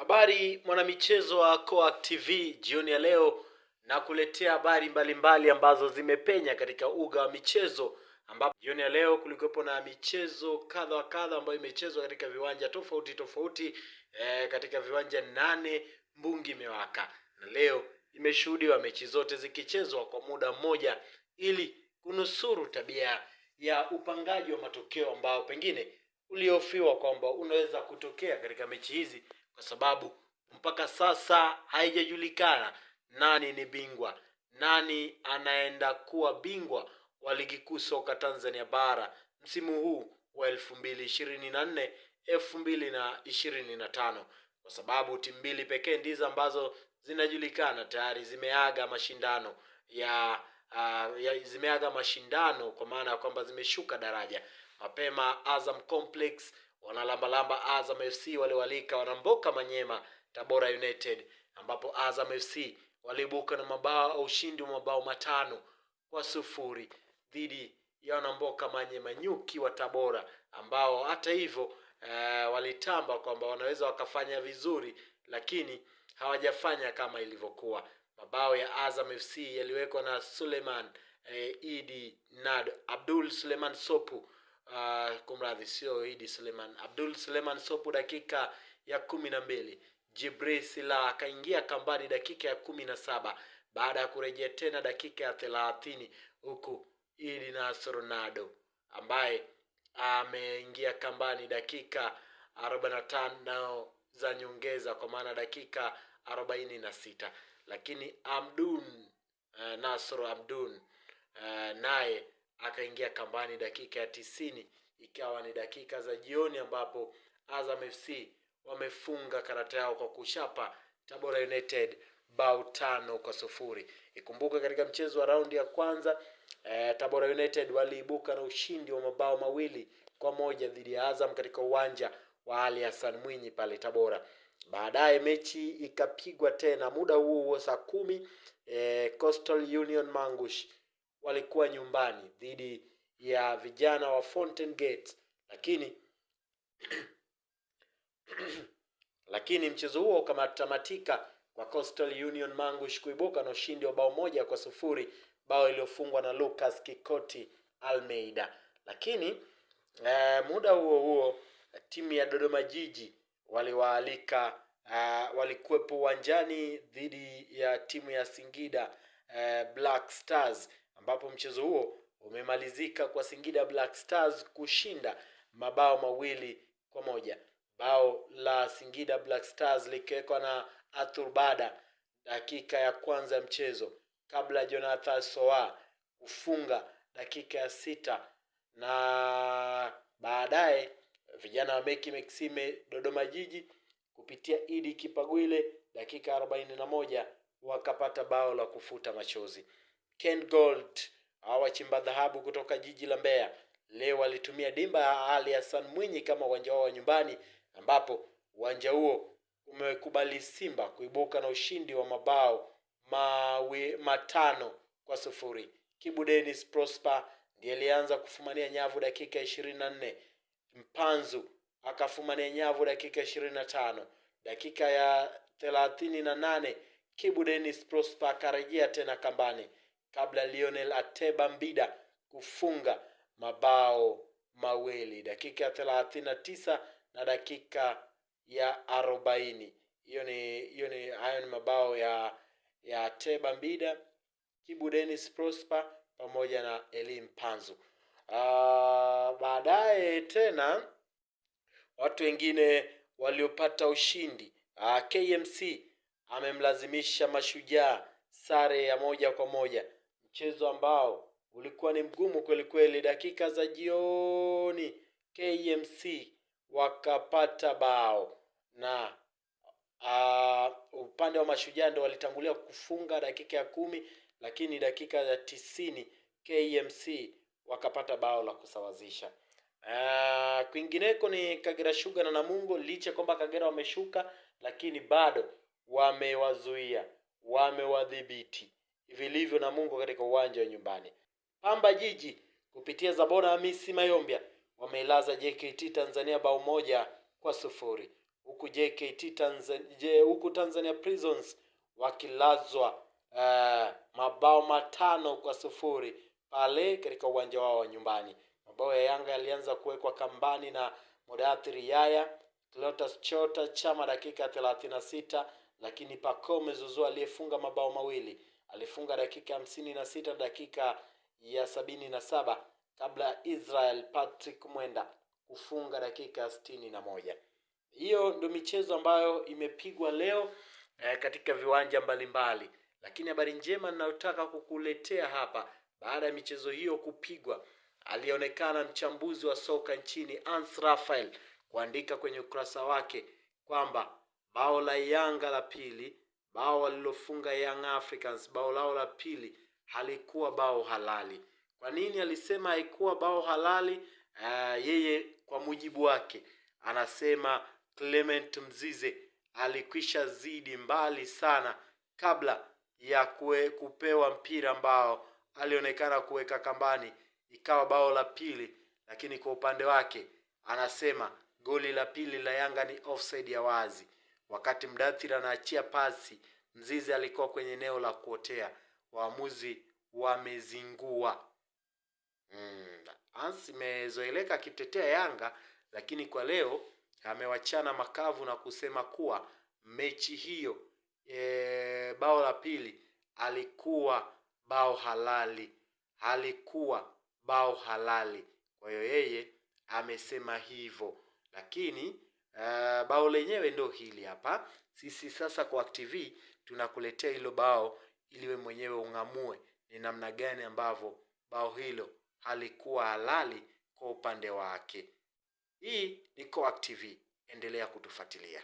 Habari mwanamichezo wa Coac TV, jioni ya leo na kuletea habari mbalimbali ambazo zimepenya katika uga wa michezo, ambapo jioni ya leo kulikuwepo na michezo kadha wa kadha ambayo imechezwa katika viwanja tofauti tofauti, katika viwanja 8 mbungi imewaka, na leo imeshuhudiwa mechi zote zikichezwa kwa muda mmoja ili kunusuru tabia ya upangaji wa matokeo ambao pengine uliofiwa kwamba unaweza kutokea katika mechi hizi, kwa sababu mpaka sasa haijajulikana nani ni bingwa, nani anaenda kuwa bingwa wa ligi kuu soka Tanzania bara msimu huu wa 2024 2025, kwa sababu timu mbili pekee ndizo ambazo zinajulikana tayari zimeaga mashindano zimeaga mashindano, kwa maana ya kwamba zimeshuka daraja mapema. Azam Complex wanalambalamba Azam FC, wale walika wanamboka Manyema Tabora United, ambapo Azam FC walibuka na ushindi wa mabao 5-0 dhidi ya wanamboka Manyema Nyuki wa Tabora, ambao hata hivyo walitamba kwamba wanaweza wakafanya vizuri, lakini hawajafanya kama ilivyokuwa. Mabao ya Azam FC yaliwekwa na Suleiman Idi Nad Abdul Suleiman Sopu, kumradhi, sio Idi Suleiman, Abdul Suleiman Sopu dakika ya 12. Jibril Sila akaingia kambani dakika ya 17 baada ya kurejea tena dakika ya 30, huku Idi Nasr Nado ambaye ameingia kambani dakika 45 za nyongeza, kwa maana dakika 46, lakini Nasr Abdun naye akaingia kambani dakika ya 90, ikawa ni dakika za jioni ambapo Azam FC wamefunga karata yao kwa kushapa Tabora United bao 5-0. Ikumbuke katika mchezo wa raundi ya kwanza Tabora United waliibuka na ushindi wa mabao 2-1 dhidi ya Azam katika uwanja wa Ali Hassan Mwinyi pale Tabora. Baadaye mechi ikapigwa tena muda huo saa 10, Coastal Union Mangush walikuwa nyumbani dhidi ya vijana wa Fountain Gate, lakini mchezo huo ukamatamatika kwa Coastal Union Mangush kuibuka na ushindi wa bao 1-0, bao iliyofungwa na Lucas Kikoti Almeida. Lakini muda huo timu ya Dodoma Jiji walikuwepo uwanjani dhidi ya timu ya Singida Black Stars, ambapo mchezo huo umemalizika kwa Singida Black Stars kushinda mabao 2-1. Bao la Singida Black Stars likiwekwa na Arthur Bada dakika ya kwanza ya mchezo, kabla Jonathan Soa kufunga dakika ya 6, na baadaye vijana wa Meki Maxime Dodoma Jiji kupitia Idi Kipagwile dakika 41 wakapata bao la kufuta machozi. Ken Gold, wachimba dhahabu kutoka jiji la Mbeya, leo walitumia dimba ya Ali Hassan Mwinyi kama uwanja wao wa nyumbani, ambapo uwanja huo umekubali Simba kuibuka na ushindi wa mabao 5-0. Kibu Dennis Prosper ndiye alianza kufumania nyavu dakika 24. Mpanzu akafumania nyavu dakika 25. Dakika ya 38 Kibu Dennis Prosper akarejea tena kambani kabla Lionel Ateba Mbida kufunga mabao 2 dakika ya 39 na dakika ya 40. Hayo ni mabao ya Ateba Mbida, Kibu Dennis Prosper pamoja na Elim Panzu. Baadaye tena watu wengine waliopata ushindi, KMC amemlazimisha Mashujaa sare ya 1-1, mchezo ambao ulikuwa ni mgumu kweli kweli. Dakika za jioni KMC wakapata bao, na upande wa Mashujaa ndio walitangulia kufunga dakika ya 10, lakini dakika ya 90 KMC wakapata bao la kusawazisha. Kwingineko ni Kagera Sugar na Namungo. Licha kwamba Kagera wameshuka, lakini bado wamewazuia, wamewadhibiti vilivyo Namungo katika uwanja wa nyumbani. Pamba Jiji kupitia Zabona Hamisi Mayombia wameilaza JKT Tanzania bao 1-0. huku huku Tanzania Prisons wakilazwa mabao 5-0 pale katika uwanja wao wa nyumbani. Mabao ya Yanga yalianza kuwekwa kambani na Mudathiri Yaya, Clatous Chota Chama dakika 36, lakini Pacome Zouzoua aliyefunga mabao mawili alifunga dakika 56, dakika ya 77, kabla Israel Patrick Mwenda kufunga dakika 61. Hiyo ndio michezo ambayo imepigwa leo katika viwanja mbalimbali. Lakini habari njema ninayotaka kukuletea hapa, baada ya michezo hiyo kupigwa, alionekana mchambuzi wa soka nchini Hans Raphael kuandika kwenye ukurasa wake kwamba bao la Yanga la pili, bao walilofunga Young Africans, bao lao la pili halikuwa bao halali. Kwa nini alisema haikuwa bao halali? Yeye kwa mujibu wake anasema Clement Mzize alikwisha zidi mbali sana kabla ya kupewa mpira ambao alionekana kuweka kambani, ikawa bao la pili. Lakini kwa upande wake anasema goli la pili la Yanga ni offside ya wazi. Wakati Mudathiri anaachia pasi, Mzize alikuwa kwenye eneo la kuotea. Waamuzi wamezingua. Hans imezoeleka akitetea Yanga, lakini kwa leo amewachana makavu na kusema kuwa mechi hiyo bao la pili alikuwa bao halali. Kwa hiyo yeye amesema hivyo, lakini bao lenyewe ndio hili hapa. Sisi sasa kwa TV tunakuletea hilo bao ili wewe mwenyewe ungamue ni namna gani ambavyo bao hilo halikuwa halali kwa upande wake. Hii ni Coac TV, endelea kutufuatilia.